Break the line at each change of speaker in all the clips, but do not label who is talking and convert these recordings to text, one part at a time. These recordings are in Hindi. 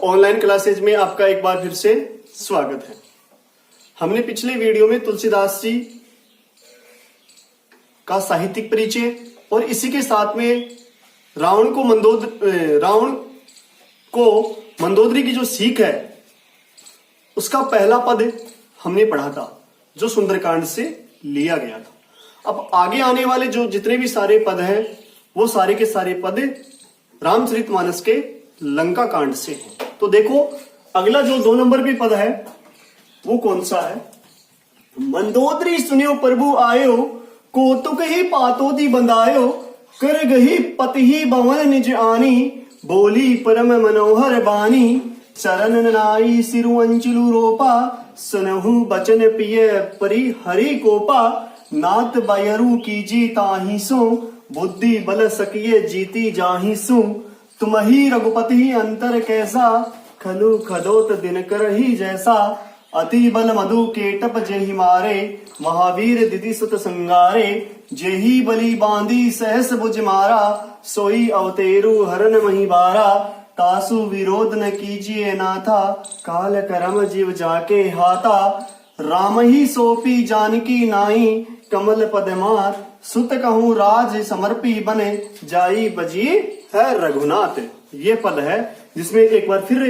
ऑनलाइन क्लासेज में आपका एक बार फिर से स्वागत है। हमने पिछले वीडियो में तुलसीदास जी का साहित्यिक परिचय और इसी के साथ में रावण को मंदोदरी की जो सीख है उसका पहला पद हमने पढ़ा था जो सुंदरकांड से लिया गया था। अब आगे आने वाले जो जितने भी सारे पद हैं वो सारे के सारे पद रामचरितमानस के लंका कांड से हैं। तो देखो अगला जो 2 नंबर पे पद है वो कौन सा है। मंदोदरी सुनियो प्रभु आयो, कौतुक ही पातोदी बंदायो, कर गही पति ही भवन निज आनी, बोली परम मनोहर बानी, चरण नाई सिरु अंचलु रोपा, सुनहु बचन पिय परि हरि कोपा, नाथ बयरु कीजी ताहि सो, बुद्धि बल सकिए जीती जाहि सु, तुमहि रघुपति अंतर कैसा, खलु खदोत दिनकर ही जैसा, अति बल मधु केटप जेहि मारे, महावीर दिति सुत संगारे, जेहि बलि बांधी सहस भुज मारा, सोई अवतेरु हरन मही बारा, तासु विरोध न कीजिए नाथा, काल करम जीव जाके हाथा, राम ही सोपी जानकी नाई, कमल पदमार, सुत कहूँ राज समर्पी बने, जाई बजी है रघुनाथ। ये पद है जिसमें एक बार फिर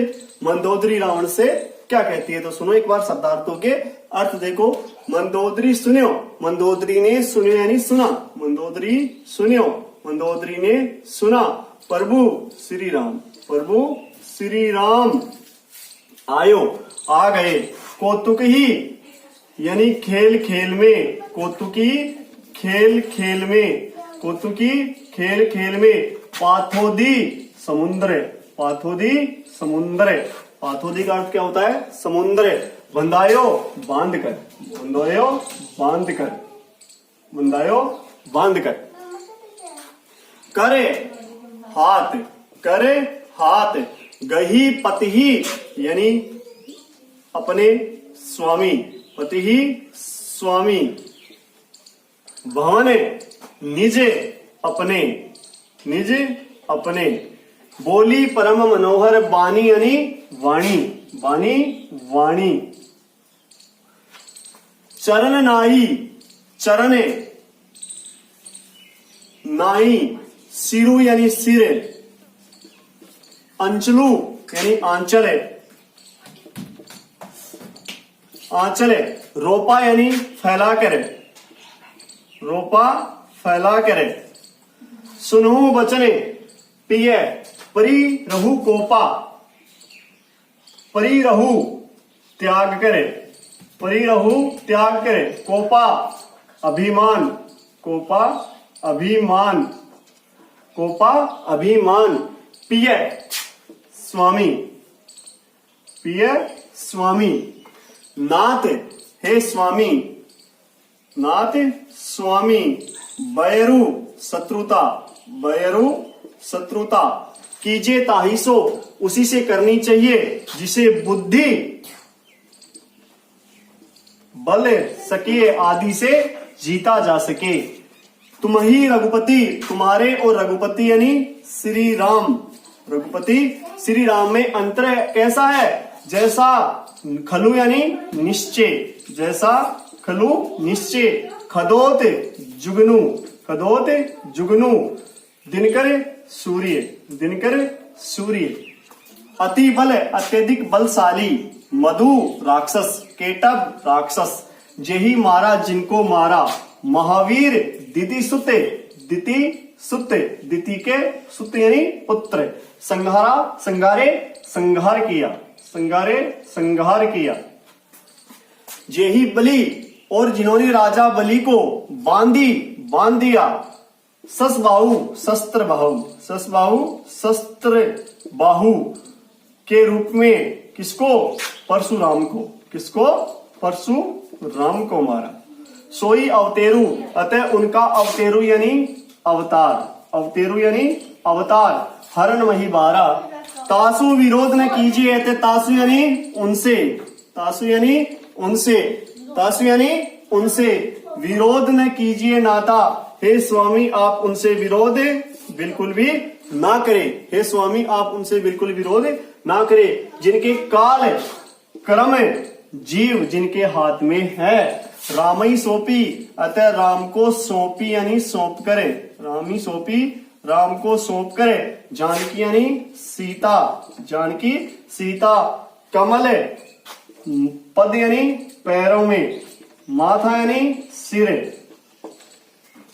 मंदोदरी रावण से क्या कहती है। तो सुनो एक बार शब्दार्थों के अर्थ देखो। मंदोदरी सुनियो, मंदोदरी ने सुनियो यानी सुना, मंदोदरी सुनियो, मंदोदरी ने सुना, प्रभु श्री राम, प्रभु श्री राम आयो, आ गए, कौतुक ही यानी खेल खेल में, कौतुकी खेल खेल में, कौतुकी खेल खेल में, पाथोदी समुद्र, पाथोदी समुद्र, पाथोदी का अर्थ क्या होता है समुद्र, बंदायो बांध कर, बंदायो बांध कर, बंदायो बांध कर, करे हाथ, करे हाथ, गही पति ही यानी अपने स्वामी, पति ही स्वामी, भवन निजे अपने, निज अपने, बोली परम मनोहर बानी यानी वाणी, बानी वाणी, चरण नाई, चरणे नाई, सिरु यानी सिर, अंचलू यानी आंचल, आंचल, रोपा यानी फैला करे, रोपा फैला करे, सुनहु बचने पिय परि रहु कोपा, परि रहु त्याग करे, परि रहु त्याग करे, कोपा अभिमान, कोपा अभिमान, कोपा अभिमान, पिय स्वामी, पिय स्वामी, नाथ हे स्वामी, नाथ स्वामी, बयरु शत्रुता, बयरु शत्रुता, कीजिए ताहि सो उसी से करनी चाहिए जिसे बुद्धि बल सके आदि से जीता जा सके। तुम ही रघुपति, तुम्हारे और रघुपति यानी श्री राम, रघुपति श्री राम में अंतर कैसा है, जैसा खलु यानी निश्चय, जैसा खलु निश्चय, खदोत जुगनू, खदोत जुगनू, दिनकर सूर्य, दिनकर सूर्य, अति बल अत्यधिक बलशाली, मधु राक्षस, केटब राक्षस, जेहि मारा जिनको मारा, महावीर दिति सुते, दिति सुते, दिति के सुत यानी पुत्र, संहारा संगारे संहार किया, संगारे संहार किया, जेहि बलि और जिन्होंने राजा बलि को बांधी बांध दिया, सस बाहु शस्त्र बाहु, सस बाहु शस्त्र बाहु के रूप में किसको, परशुराम को, किसको, परशुराम को मारा, सोई अवतेरु अतः उनका अवतेरु यानी अवतार, अवतेरु यानी अवतार, हरण मही बारा, तासु विरोध न कीजिए, तासु यानी उनसे, तासु यानी उनसे, तासु यानी उनसे, विरोध न कीजिए नाता, हे स्वामी आप उनसे विरोध बिल्कुल भी ना करे। हे स्वामी आप उनसे बिल्कुल विरोध ना करे। जिनके काल कर्म जीव जिनके हाथ में है। रामई सौंपी, अतः राम को सौंपी यानी सौंप करे। रामी सौंपी, राम को सौंप करे। जानकी यानी सीता, जानकी सीता। कमल पद यानी पैरों में। माथा यानी सिर।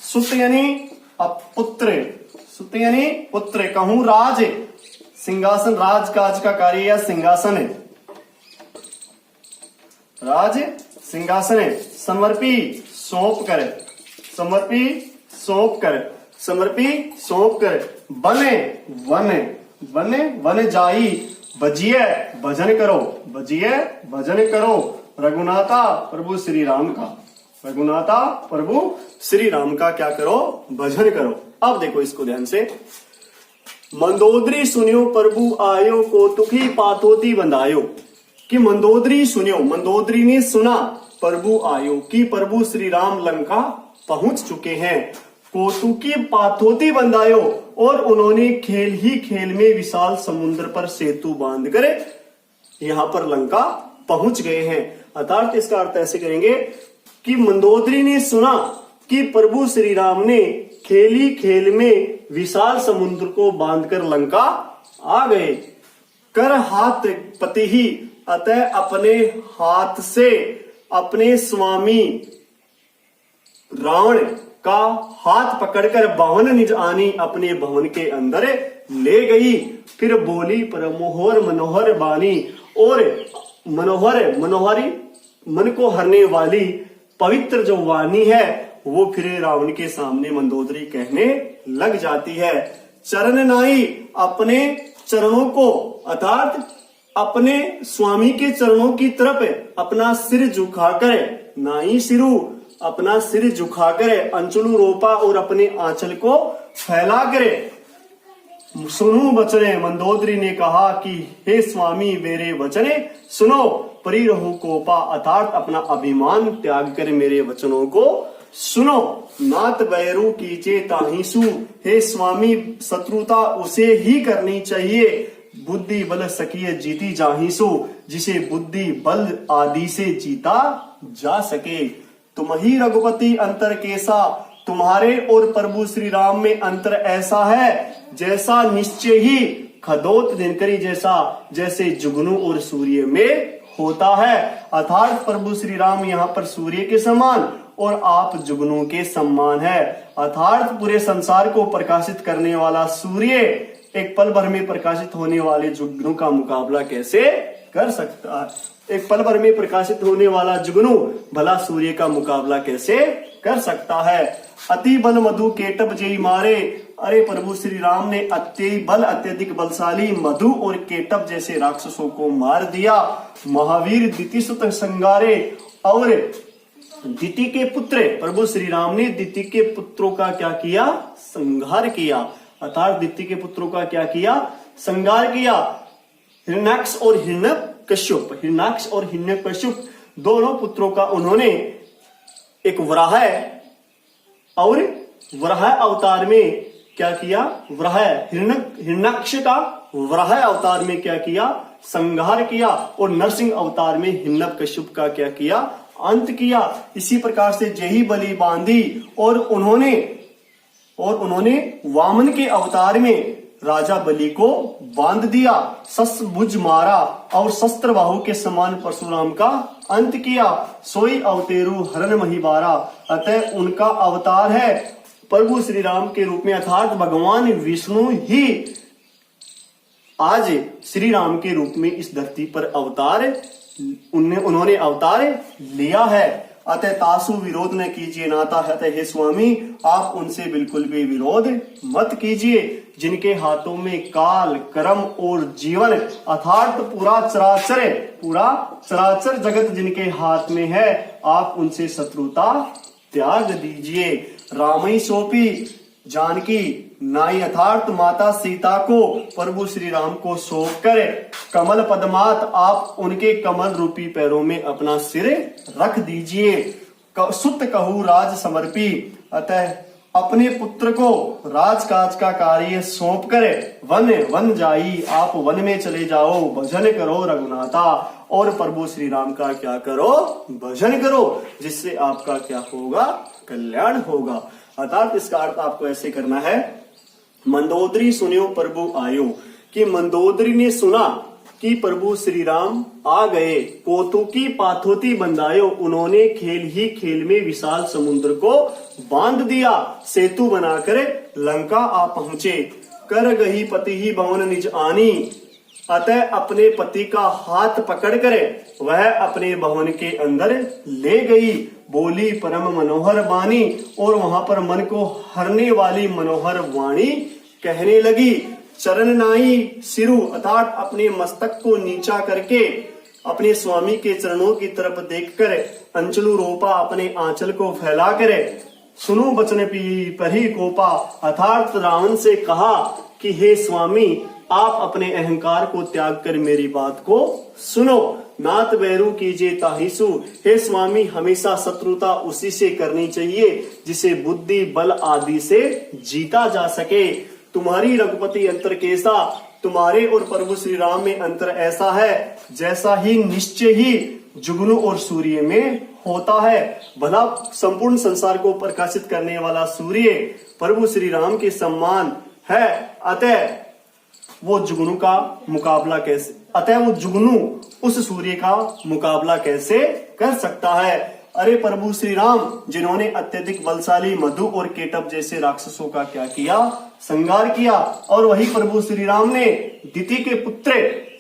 सुत यानी पुत्र, सुत यानी पुत्र। कहूं राज, सिंहासन, राज काज का कार्य या सिंहासन है, राज सिंहासन है। समर्पी सौंप कर, समर्पी सौंप कर, समर्पी सौंप कर। बने वन, बने वन जाई। बजिए भजन करो, बजिए भजन करो। रघुनाथा प्रभु श्री राम का, रघुनाथा प्रभु श्री राम का क्या करो, भजन करो। अब देखो इसको ध्यान से। मंदोदरी सुनियो प्रभु आयो, कौतुकी पातोती बंधायो। कि मंदोदरी सुनियो, मंदोदरी ने सुना प्रभु आयो कि प्रभु श्री राम लंका पहुंच चुके हैं। कौतुकी पाथोती बंधायो, और उन्होंने खेल ही खेल में विशाल समुद्र पर सेतु बांध कर यहां पर लंका पहुंच गए हैं। अर्थात इसका अर्थ ऐसे करेंगे कि मंदोदरी ने सुना कि प्रभु श्री राम ने खेल ही खेल में विशाल समुद्र को बांधकर लंका आ गए। कर हाथ पति ही, अतः अपने हाथ से अपने स्वामी रावण का हाथ पकड़कर भवन निज आनी, अपने भवन के अंदर ले गई। फिर बोली परमोहर मनोहर बानी, और मनोहर मनोहरी मन को हरने वाली पवित्र जो वाणी है वो फिर रावण के सामने मंदोदरी कहने लग जाती है। चरण नाई, अपने चरणों को अर्थात अपने स्वामी के चरणों की तरफ अपना सिर झुकाकर, नाई सिरु अपना सिर झुकाकर, अंचलू रोपा और अपने आंचल को फैला करे। सुनो बचने, मंदोदरी ने कहा कि हे स्वामी मेरे वचने सुनो। परी रहु कोपा, अर्थात अपना अभिमान त्याग कर मेरे वचनों को सुनो। नाथ बैरू कीचे ताहिसु, हे स्वामी शत्रुता उसे ही करनी चाहिए। बुद्धि बल सकिए जीती जाहिसु, जिसे बुद्धि बल आदि से जीता जा सके। तुम ही रघुपति अंतर कैसा, तुम्हारे और प्रभु श्री राम में अंतर ऐसा है जैसा निश्चय ही खदोत दिनकरी जैसा, जैसे जुगनू और सूर्य में होता है। अर्थात प्रभु श्री राम यहाँ पर सूर्य के समान और आप जुगनू के समान है। अर्थात पूरे संसार को प्रकाशित करने वाला सूर्य एक पल भर में प्रकाशित होने वाले जुगनू का मुकाबला कैसे कर सकता है। एक पल भर में प्रकाशित होने वाला जुगनू भला सूर्य का मुकाबला कैसे कर सकता है। अति बल मधु केटब जय मारे, अरे प्रभु श्री राम ने अत्यधिक बलशाली मधु और केटब जैसे राक्षसों को मार दिया। महावीर दिति सुत संगारे, और दिति के पुत्र प्रभु श्री राम ने दिति के पुत्रों का क्या किया, संहार किया। अर्थात दिति के पुत्रों का क्या किया, संहार किया। हिरण्याक्ष और हिरण्यकश्यप, हिरण्याक्ष और हिरण्यकश्यप दोनों पुत्रों का उन्होंने एक वराह और वराह अवतार में क्या किया, वराह हिरण्याक्ष का वराह अवतार में क्या किया, संहार किया। और नरसिंह अवतार में हिरण्यकश्यप का क्या किया, अंत किया। इसी प्रकार से जही बलि बांधी, और उन्होंने वामन के अवतार में राजा बलि को बांध दिया। शस्त्र भुज मारा और शस्त्र बाहु के समान परशुराम का अंत किया। सोई अवतेरु हरण महिबारा, अतः उनका अवतार है प्रभु श्री राम के रूप में। अर्थात भगवान विष्णु ही आज श्री राम के रूप में इस धरती पर उन्होंने अवतार लिया है। अतः तासु विरोध न कीजिए नाता है, अतः हे स्वामी आप उनसे बिल्कुल भी विरोध मत कीजिए। जिनके हाथों में काल कर्म और जीवन अर्थात पूरा चराचर जगत जिनके हाथ में है, आप उनसे शत्रुता त्याग दीजिए। रामई सौंपी जानकी नाई, अर्थात माता सीता को प्रभु श्री राम को सौंप कर कमल पद्मात, आप उनके कमल रूपी पैरों में अपना सिर रख दीजिए। सुत कहू राज समर्पी, अतः अपने पुत्र को राजकाज का कार्य सौंप करे वन वन जाई, आप वन में चले जाओ, भजन करो रघुनाथा, और प्रभु श्री राम का क्या करो, भजन करो, जिससे आपका क्या होगा, कल्याण होगा। अर्थात इसका अर्थ आपको ऐसे करना है, मंदोदरी सुनियो प्रभु आयो, कि मंदोदरी ने सुना कि प्रभु श्री राम आ गए, कौतुकी पाथोती बंधायो, उन्होंने खेल ही खेल में विशाल समुद्र को बांध दिया, सेतु बनाकर लंका आ पहुंचे। कर गही पति ही भवन निज आनी, अतः अपने पति का हाथ पकड़ कर वह अपने भवन के अंदर ले गई, बोली परम मनोहर वाणी, और वहां पर मन को हरने वाली मनोहर वाणी कहने लगी। चरण नाई सिरु, अर्थात अपने मस्तक को नीचा करके अपने स्वामी के चरणों की तरफ देखकर अंचलु रोपा, अपने आंचल को फैला कर सुनो बचन पी परी कोपा, अर्थात रावण से कहा कि हे स्वामी, आप अपने अहंकार को त्याग कर मेरी बात को सुनो, नाथ बैरू कीजिए ताहिसु, हे स्वामी हमेशा शत्रुता उसी से करनी चाहिए जिसे बुद्धि बल आदि से जीता जा सके। तुम्हारी रघुपति अंतर कैसा, तुम्हारे और प्रभु श्री राम में अंतर ऐसा है जैसा ही निश्चय ही जुगनू और सूर्य में होता है। भला संपूर्ण संसार को प्रकाशित करने वाला सूर्य प्रभु श्री राम के सम्मान है, अतः वो जुगनू का मुकाबला कैसे, अतः वो जुगनू उस सूर्य का मुकाबला कैसे कर सकता है। अरे प्रभु श्री राम जिन्होंने अत्यधिक बलशाली मधु और केटप जैसे राक्षसों का क्या किया, संहार किया, और वही प्रभु श्री राम ने दिति के पुत्र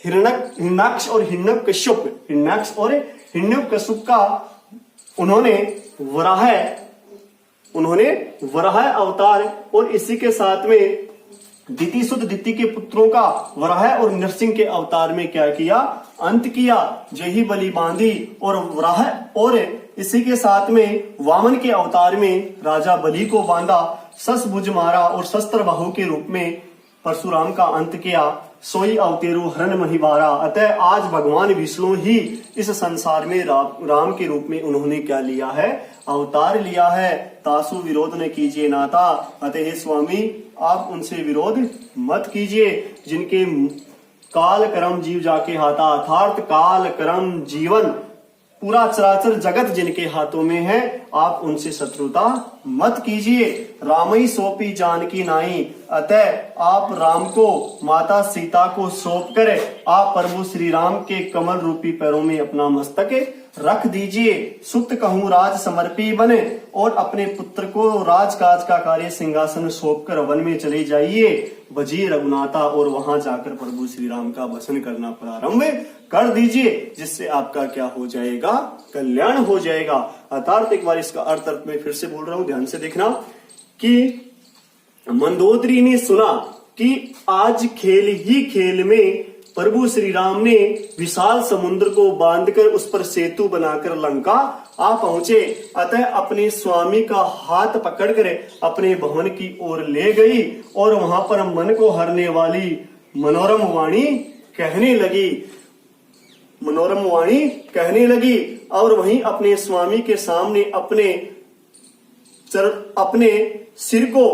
हिरण्याक्ष और हिरण्यकश्यप का उन्होंने वराह अवतार, और इसी के साथ में दिति सुध दिति के पुत्रों का वराह और नरसिंह के अवतार में क्या किया, अंत किया। जही बलि बांधी और वराह, और इसी के साथ में वामन के अवतार में राजा बलि को बांधा, सस भुज मारा और शस्त्र बाहु के रूप में परशुराम का अंत किया, सोई अवतेरु हरण महिवारा। अतः आज भगवान विष्णु ही इस संसार में राम के रूप में उन्होंने क्या लिया है, अवतार लिया है। तासु विरोध न कीजिए नाता, अतः स्वामी आप उनसे विरोध मत कीजिए, जिनके काल कर्म जीव जाके हाथा, अर्थात काल कर्म जीवन पूरा चराचर जगत जिनके हाथों में है, आप उनसे शत्रुता मत कीजिए। रामई सौंपी जानकी नाई, अतः आप राम को माता सीता को सौंप कर आप प्रभु श्री राम के कमल रूपी पैरों में अपना मस्तक रख दीजिए। सुत कहूं राज समर्पी बने, और अपने पुत्र को राजकाज का कार्य सिंहासन सौंप कर वन में चले जाइए, भजिए रघुनाथा, और वहां जाकर प्रभु श्री राम का भजन करना प्रारंभ कर दीजिए, जिससे आपका क्या हो जाएगा, कल्याण हो जाएगा। अर्थात एक बार इसका अर्थ मैं फिर से बोल रहा हूं, ध्यान से देखना, कि मंदोदरी ने सुना कि आज खेल ही खेल में प्रभु श्री राम ने विशाल समुद्र को बांधकर उस पर सेतु बनाकर लंका आ पहुंचे, अतः अपने स्वामी का हाथ पकड़कर अपने भवन की ओर ले गई, और वहां पर मन को हरने वाली मनोरम वाणी कहने लगी, और वहीं अपने स्वामी के सामने अपने सिर को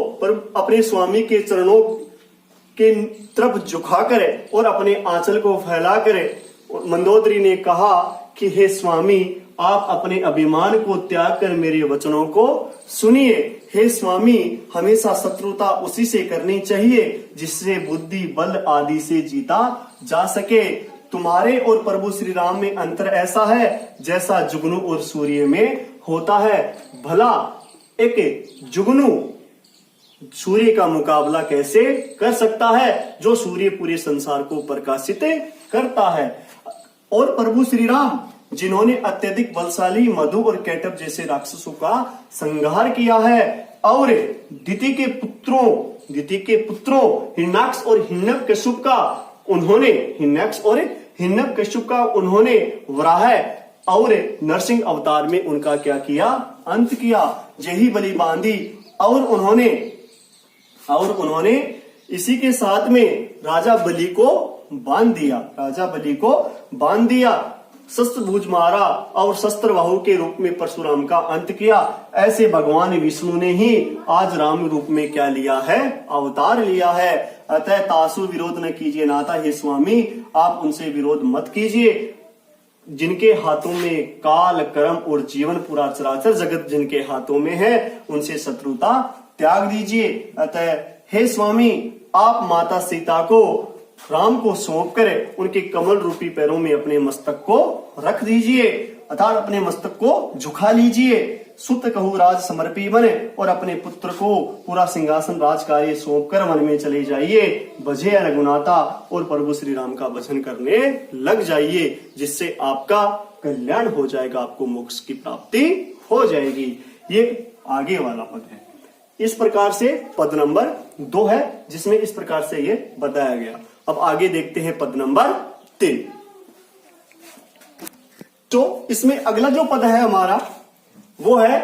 अपने स्वामी के चरणों के तरफ झुका करे और अपने आंचल को फैला करे मंदोदरी ने कहा कि हे स्वामी, आप अपने अभिमान को त्याग कर मेरे वचनों को सुनिए। हे स्वामी, हमेशा शत्रुता उसी से करनी चाहिए जिससे बुद्धि बल आदि से जीता जा सके। तुम्हारे और प्रभु श्री राम में अंतर ऐसा है जैसा जुगनू और सूर्य में होता है। भला एक जुगनू सूर्य का मुकाबला कैसे कर सकता है जो सूर्य पूरे संसार को प्रकाशित करता है। और प्रभु श्री राम जिन्होंने अत्यधिक बलशाली मधु और केटप जैसे राक्षसों का संहार किया है, और दिति के पुत्रों हिरण्याक्ष और हिरण्यकश्यप का उन्होंने वराह और नरसिंह अवतार में उनका क्या किया, अंत किया। यही बलि बांधी, और उन्होंने इसी के साथ में राजा बलि को बांध दिया। शस्त्र भुज मारा और शस्त्रबाहु के रूप में परशुराम का अंत किया, ऐसे भगवान विष्णु ने ही आज राम रूप में क्या लिया है, अवतार लिया है। अतः तासु विरोध न कीजिए नाथा, हे स्वामी आप उनसे विरोध मत कीजिए। जिनके हाथों में काल कर्म और जीवन पूरा चराचर जगत जिनके हाथों में है, उनसे शत्रुता त्याग दीजिए। अतः हे स्वामी आप माता सीता को राम को सौंप कर उनके कमल रूपी पैरों में अपने मस्तक को रख दीजिए, अर्थात अपने मस्तक को झुका लीजिए। सुत कहु राज समर्पी बने और अपने पुत्र को पूरा सिंहासन राज कार्य सौंप कर वन में चले जाइए। भजे रघुनाथा और प्रभु श्री राम का भजन करने लग जाइए, जिससे आपका कल्याण हो जाएगा, आपको मोक्ष की प्राप्ति हो जाएगी। ये आगे वाला पद है। इस प्रकार से पद नंबर 2 है, जिसमें इस प्रकार से ये बताया गया। अब आगे देखते हैं पद नंबर 3। तो इसमें अगला जो पद है हमारा वो है,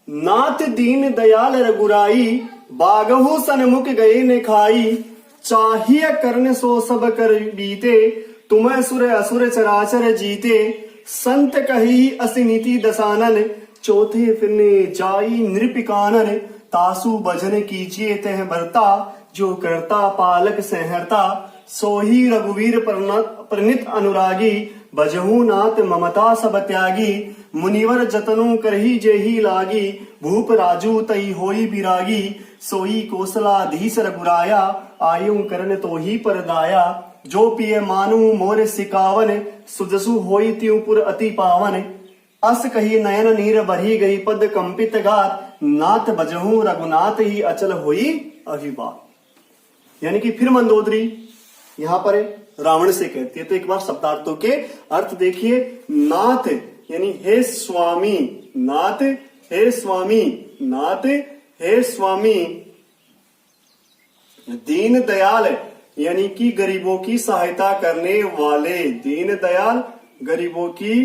नाथ दीन दयाल रघुराई, बागहु सन्मुख गए ने खाई, चाहिए करने सो सब कर बीते, तुम्हें सुर असुर चराचर जीते, संत कही असिनीति दसानन, चौथे फिरने जाई नृपिकानन, तासु भजन कीजिए तह बरता, जो करता पालक सहरता, सोही रघुवीर प्रणित अनुरागी, भजहु नाथ ममता सब त्यागी, मुनिवर जतनु करही जेही लागी, भूप राजू तई होई बिरागी, सोई कौशलाधीश रघुराया, आयु करन तो ही परदाया, जो पिय मानु मोर सिकावन, सुजसु होई त्युपुर अति पावन, अस कही नयन नीर बही गई पद कंपित गात, नाथ भजहु रघुनाथ ही अचल होई अभिबात। यानी कि फिर मंदोदरी यहाँ पर रावण से कहती है। तो एक बार शब्दार्थों के अर्थ देखिए। नाथ यानी हे स्वामी, नाथ हे स्वामी, नाथ हे स्वामी। दीन दयाल यानी कि गरीबों की सहायता करने वाले, दीन दयाल गरीबों की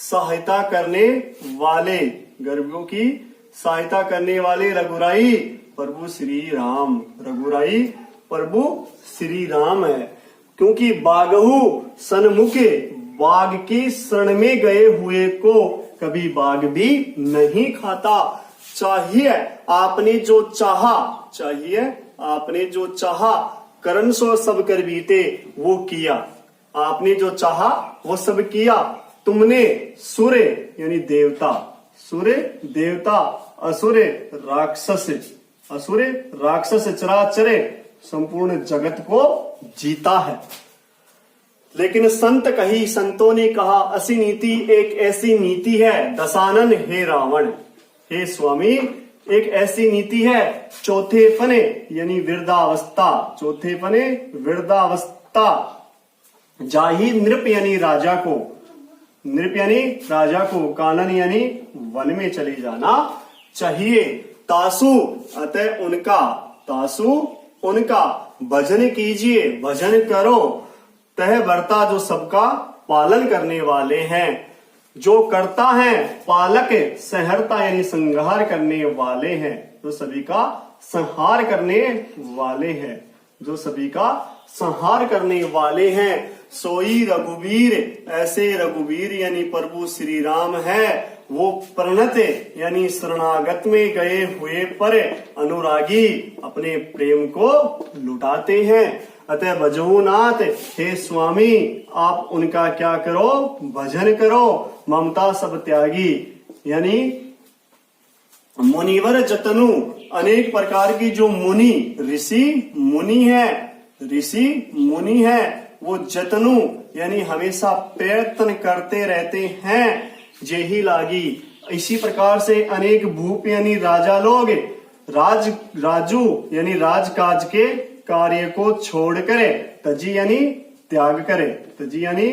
सहायता करने वाले, गरीबों की सहायता करने वाले, रघुराई प्रभु श्री राम, रघुराई प्रभु श्री राम है। क्योंकि बागहु सन्मुखे, बाघ की शरण में गए हुए को कभी बाघ भी नहीं खाता। चाहिए आपने जो चाहा, चाहिए आपने जो चाहा, करण सो सब कर बीते, वो किया। आपने जो चाहा वो सब किया। तुमने सुर यानी देवता, सुर देवता, असुर राक्षस, असुर राक्षस, चराचरे संपूर्ण जगत को जीता है। लेकिन संत कही, संतों ने कहा, असी नीति एक ऐसी नीति है, दशानन हे रावण, हे स्वामी एक ऐसी नीति है, चौथे पने यानी वृद्धावस्था, चौथे पने वृद्धावस्था, जाही नृप यानी राजा को, नृप यानी राजा को, कानन यानी वन में चले जाना चाहिए। तासु अतः उनका, तासु उनका, भजन कीजिए, भजन करो, तह बरता जो सबका पालन करने वाले हैं, जो करता है पालक, सहरता यानी संहार करने वाले हैं, जो सभी का संहार करने वाले हैं, जो सभी का संहार करने वाले हैं। सोई रघुवीर, ऐसे रघुवीर यानी प्रभु श्री राम है, वो प्रणत यानी शरणागत में गए हुए पर अनुरागी अपने प्रेम को लुटाते हैं। अतः भजहु नाथ, हे स्वामी आप उनका क्या करो, भजन करो। ममता सब त्यागी यानी मुनिवर जतनु, अनेक प्रकार की जो मुनि, ऋषि मुनि है, ऋषि मुनि है, वो जतनु यानी हमेशा प्रयत्न करते रहते हैं। जेही लागी, इसी प्रकार से अनेक भूप यानी राजा लोग, राजू यानी राजकाज के कार्य को छोड़ करे, तजी यानी त्याग करे, तजी यानी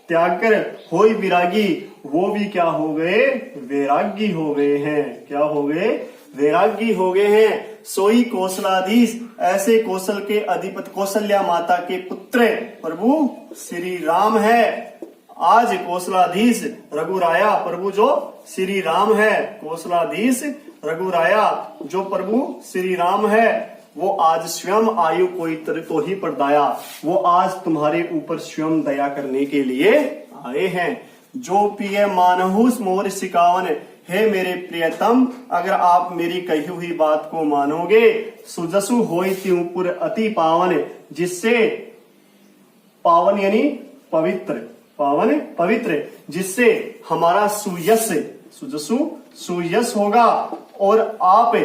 त्याग करे, होई विरागी, वो भी क्या हो गए, वैरागी हो गए हैं। क्या हो गए, वैरागी हो गए हैं। सोई कौशलाधीश, ऐसे कौशल के अधिपति, कौशल्या माता के पुत्र प्रभु श्री राम है। आज कौशलाधीश रघुराया, प्रभु जो श्री राम है, कौशलाधीश रघुराया जो प्रभु श्री राम है, वो आज स्वयं आयु कोई तो ही परदाया, वो आज तुम्हारे ऊपर स्वयं दया करने के लिए आए हैं। जो पिए मानहूस मोर सिकावन। हे मेरे प्रियतम, अगर आप मेरी कही हुई बात को मानोगे, सुजसु होई त्यों पुर अति पावन, जिससे पावन यानी पवित्र, पावन पवित्र, जिससे हमारा सुयश, सुजसु सुयश होगा और आप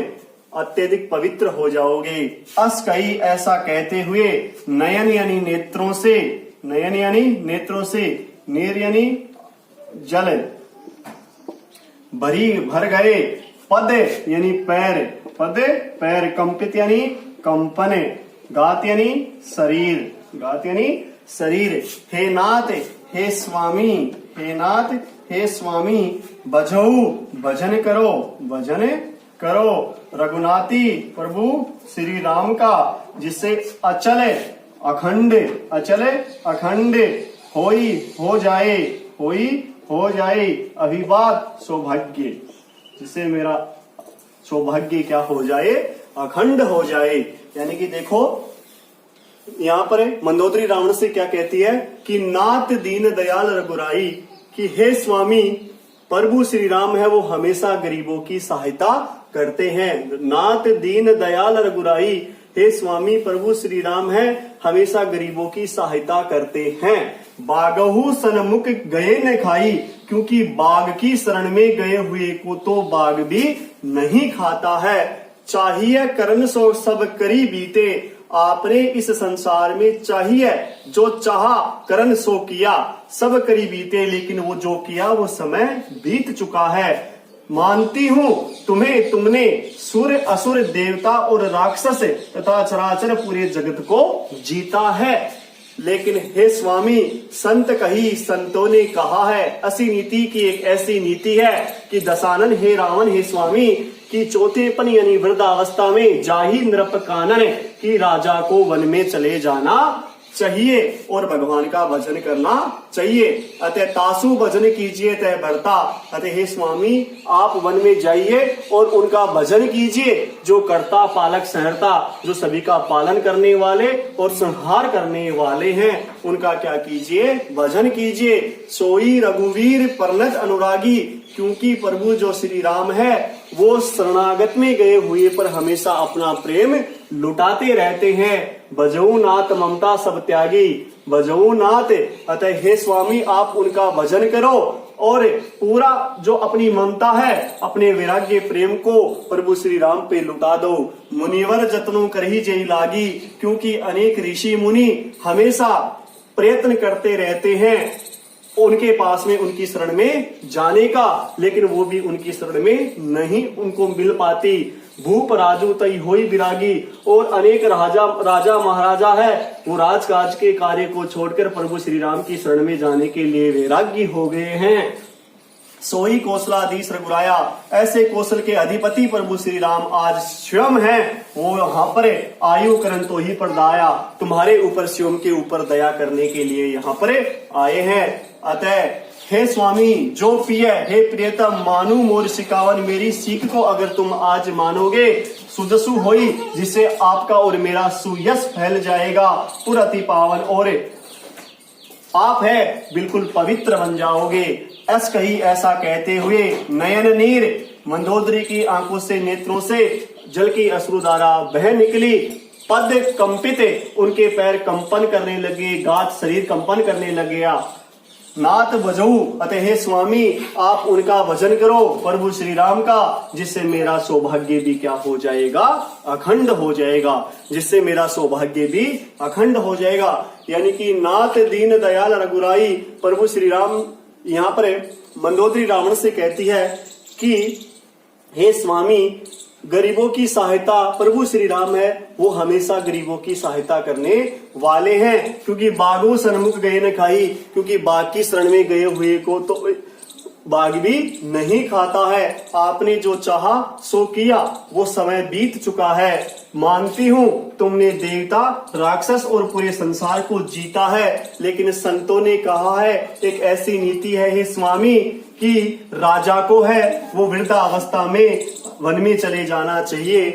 अत्यधिक पवित्र हो जाओगे। अस कही ऐसा कहते हुए नयन यानी नेत्रों से, नयन यानी नेत्रों से, नीर यानी जल, भरी भर गए, पद यानी पैर, पद पैर, कंपित यानी कंपन, गात यानी शरीर, गात यानी शरीर। हे नाथ, हे स्वामी, हे नाथ, हे स्वामी, बजऊ भजन करो, भजन करो रघुनाथी प्रभु श्री राम का, जिससे अचल अखंड, अचल अखंड होई हो जाए, होई हो जाए अभिवाद सौभाग्य, जिससे मेरा सौभाग्य क्या हो जाए, अखंड हो जाए। यानी कि देखो यहाँ पर मंदोदरी रावण से क्या कहती है कि नाथ दीन दयाल रघुराई, कि हे स्वामी प्रभु श्री राम है वो हमेशा गरीबों की सहायता करते हैं। नाथ दीन दयाल रघुराई, हे स्वामी प्रभु श्री राम है हमेशा गरीबों की सहायता करते हैं। बागहु सनमुख गए न खाई, क्योंकि बाघ की शरण में गए हुए को तो बाघ भी नहीं खाता है। चाहिए करण सो सब करी बीते, आपने इस संसार में चाहिए जो चाहा करण सो किया, सब करी बीते, लेकिन वो जो किया वो समय बीत चुका है। मानती हूँ तुम्हें, तुमने सुर असुर देवता और राक्षस तथा चराचर पूरे जगत को जीता है, लेकिन हे स्वामी संत कही, संतों ने कहा है, असी नीति की एक ऐसी नीति है कि दशानन हे रावण, हे स्वामी, कि चौथेपन यानी वृद्धावस्था में जाही नृप कानन, कि राजा को वन में चले जाना चाहिए और भगवान का भजन करना चाहिए। अतः तासु भजन कीजिए तय भरता, अतः हे स्वामी आप वन में जाइए और उनका भजन कीजिए, जो कर्ता पालक सहर्ता, जो सभी का पालन करने वाले और संहार करने वाले हैं, उनका क्या कीजिए, भजन कीजिए। सोई रघुवीर परनत अनुरागी, क्योंकि प्रभु जो श्री राम है वो शरणागत में गए हुए पर हमेशा अपना प्रेम लुटाते रहते हैं। भजऊ नाथ ममता सब त्यागी, भजऊ नाथ, अतः हे स्वामी आप उनका भजन करो और पूरा जो अपनी ममता है, अपने वैराग्य प्रेम को प्रभु श्री राम पे लुटा दो। मुनिवर जतनों करही जय लागी, क्योंकि अनेक ऋषि मुनि हमेशा प्रयत्न करते रहते हैं उनके पास में, उनकी शरण में जाने का, लेकिन वो भी उनकी शरण में नहीं उनको मिल पाती। भूप राजू तई होई विरागी, और अनेक राजा महाराजा है वो राजकाज के कार्य को छोड़कर प्रभु श्री राम की शरण में जाने के लिए वैरागी हो गए हैं। सोई कौशलाधीश रघुराया, ऐसे कौशल के अधिपति प्रभु श्री राम आज स्वयं हैं, वो यहाँ पर आयु करण तो ही परदाया, तुम्हारे ऊपर स्वयं के ऊपर दया करने के लिए यहाँ पर आए हैं। अतः हे स्वामी जो पिय, हे प्रियतम मानू मोर सिकावन, मेरी सीख को अगर तुम आज मानोगे, सुजसु होई, जिससे आपका और मेरा सुयश फैल जाएगा, पुरति पावन, और आप है बिल्कुल पवित्र बन जाओगे। ऐस कही ऐसा कहते हुए नयन नीर, मंदोदरी की आंखों से नेत्रों से जल की अश्रुधारा बह निकली। पद कंपित, उनके पैर कंपन करने लगे, गात शरीर कंपन करने लग गया। नाथ भजऊ, अतः हे स्वामी आप उनका भजन करो प्रभु श्री राम का, जिससे मेरा सौभाग्य भी क्या हो जाएगा, अखंड हो जाएगा, जिससे मेरा सौभाग्य भी अखंड हो जाएगा। यानी कि नाथ दीन दयाल रघुराई, प्रभु श्री राम यहाँ पर मंदोदरी रावण से कहती है कि हे स्वामी गरीबों की सहायता, प्रभु श्री राम है वो हमेशा गरीबों की सहायता करने वाले हैं, क्योंकि बाघों सन्मुख गए न खाई, क्योंकि बाघ की शरण में गए हुए को तो बाघ भी नहीं खाता है। आपने जो चाहा सो किया, वो समय बीत चुका है। मानती हूँ तुमने देवता राक्षस और पूरे संसार को जीता है, लेकिन संतों ने कहा है एक ऐसी नीति है हे स्वामी कि राजा को है वो वृद्धावस्था में वन में चले जाना चाहिए,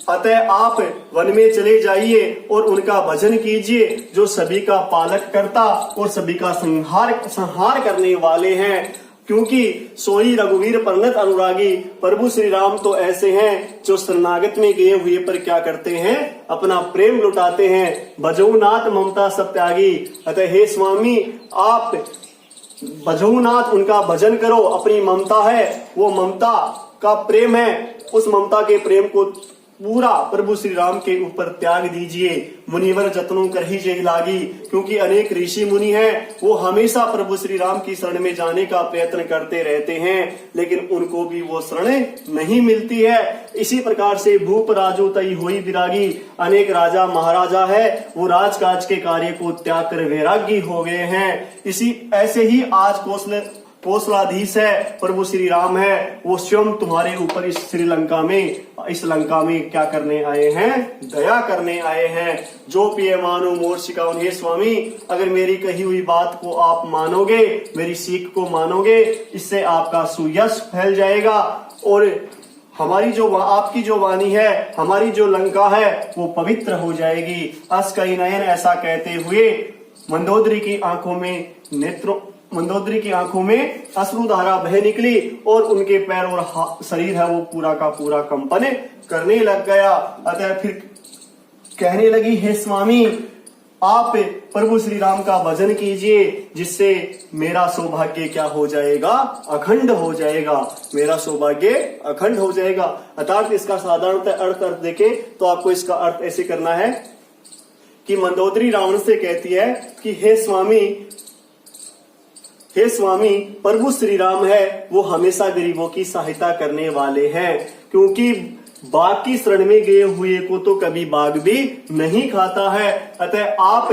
अतः आप वन में चले जाइए और उनका भजन कीजिए जो सभी का पालक करता और सभी का संहार करने वाले हैं। क्योंकि सोई रघुवीर परनत अनुरागी, प्रभु श्री राम तो ऐसे हैं जो शरणागत में गए हुए पर क्या करते हैं, अपना प्रेम लुटाते हैं। भजऊनाथ ममता सब त्यागी, अतः हे स्वामी आप भजऊनाथ उनका भजन करो। अपनी ममता है वो ममता का प्रेम है, उस ममता के प्रेम को पूरा प्रभु श्री राम के ऊपर त्याग दीजिए। मुनिवर जतनों कर ही जय लागी, क्योंकि अनेक ऋषि मुनि हैं वो हमेशा प्रभु श्री राम की शरण में जाने का प्रयत्न करते रहते हैं, लेकिन उनको भी वो शरण नहीं मिलती है। इसी प्रकार से भूप राजो तई होई विरागी, अनेक राजा महाराजा है वो राजकाज के कार्य को त्याग कर वैरागी हो गए हैं। इसी ऐसे ही आज कौशलाधीश है प्रभु श्री राम है, वो स्वयं तुम्हारे ऊपर इस लंका में क्या करने आए हैं, दया करने आए हैं। जो पिए मानो मोर सिकाउन, हे स्वामी अगर मेरी कही हुई बात को आप मानोगे, मेरी सीख को मानोगे, इससे आपका सुयश फैल जाएगा और हमारी जो आपकी जो वाणी है, हमारी जो लंका है वो पवित्र हो जाएगी। अस कई नयन, ऐसा कहते हुए मंदोदरी की आंखों में अश्रुधारा बह निकली और उनके पैर और शरीर है वो पूरा का पूरा कंपन करने लग गया। अतः फिर कहने लगी, हे स्वामी आप प्रभु श्री राम का भजन कीजिए जिससे मेरा सौभाग्य क्या हो जाएगा, अखंड हो जाएगा, मेरा सौभाग्य अखंड हो जाएगा। अर्थात इसका साधारणतः अर्थ देखे तो आपको इसका अर्थ ऐसे करना है कि मंदोदरी रावण से कहती है कि हे स्वामी प्रभु श्री राम है वो हमेशा गरीबों की सहायता करने वाले हैं, क्योंकि बाघ की शरण में गए हुए को तो कभी बाघ भी नहीं खाता है। अतः आप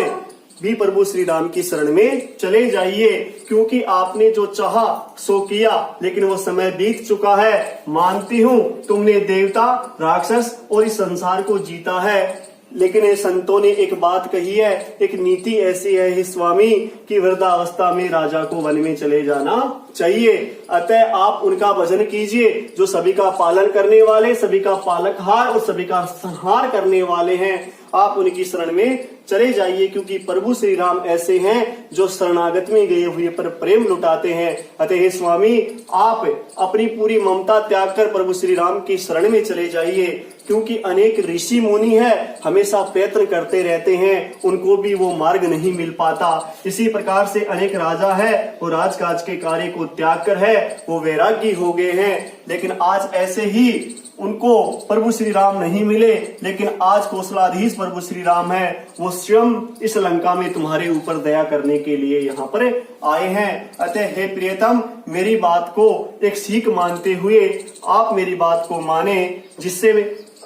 भी प्रभु श्री राम की शरण में चले जाइए, क्योंकि आपने जो चाहा सो किया, लेकिन वो समय बीत चुका है। मानती हूँ तुमने देवता, राक्षस और इस संसार को जीता है, लेकिन संतों ने एक बात कही है, एक नीति ऐसी है हे स्वामी कि वृद्धावस्था में राजा को वन में चले जाना चाहिए। अतः आप उनका भजन कीजिए जो सभी का पालन करने वाले, सभी का पालकहार और सभी का संहार करने वाले हैं। आप उनकी शरण में चले जाइए, क्योंकि प्रभु श्री राम ऐसे हैं जो शरणागत में गए हुए पर प्रेम लुटाते हैं। अतः हे स्वामी आप अपनी पूरी ममता त्याग कर प्रभु श्री राम की शरण में चले जाइए, क्योंकि अनेक ऋषि मुनि है हमेशा प्रयत्न करते रहते हैं, उनको भी वो मार्ग नहीं मिल पाता। इसी प्रकार से अनेक राजा है वो राजकाज के कार्य को त्याग कर है वो वैरागी हो गए हैं, लेकिन आज ऐसे ही उनको प्रभु श्री राम नहीं मिले, लेकिन आज कौशलाधीश प्रभु श्री राम है वो स्वयं इस लंका में तुम्हारे ऊपर दया करने के लिए यहाँ पर आए हैं। अतः हे प्रियतम मेरी बात को एक सीख मानते हुए आप मेरी बात को माने, जिससे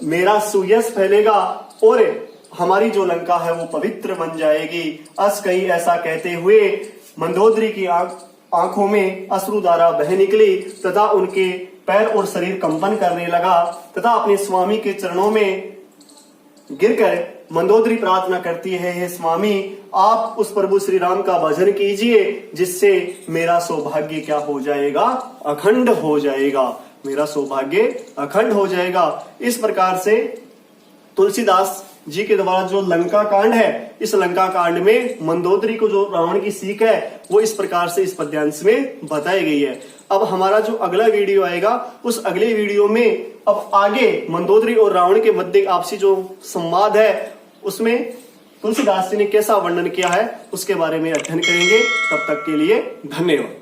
मेरा सुयश फैलेगा और हमारी जो लंका है वो पवित्र बन जाएगी। अस कई ऐसा कहते हुए मंदोदरी की आंखों में अश्रुधारा बह निकली तथा उनके पैर और शरीर कंपन करने लगा, तथा अपने स्वामी के चरणों में गिरकर मंदोदरी प्रार्थना करती है, हे स्वामी आप उस प्रभु श्री राम का भजन कीजिए जिससे मेरा सौभाग्य क्या हो जाएगा, अखंड हो जाएगा, मेरा सौभाग्य अखंड हो जाएगा। इस प्रकार से तुलसीदास जी के द्वारा जो लंका कांड है, इस लंका कांड में मंदोदरी को जो रावण की सीख है वो इस प्रकार से इस पद्यांश में बताई गई है। अब हमारा जो अगला वीडियो आएगा उस अगले वीडियो में अब आगे मंदोदरी और रावण के मध्य आपसी जो संवाद है उसमें तुलसीदास जी ने कैसा वर्णन किया है उसके बारे में अध्ययन करेंगे। तब तक के लिए धन्यवाद।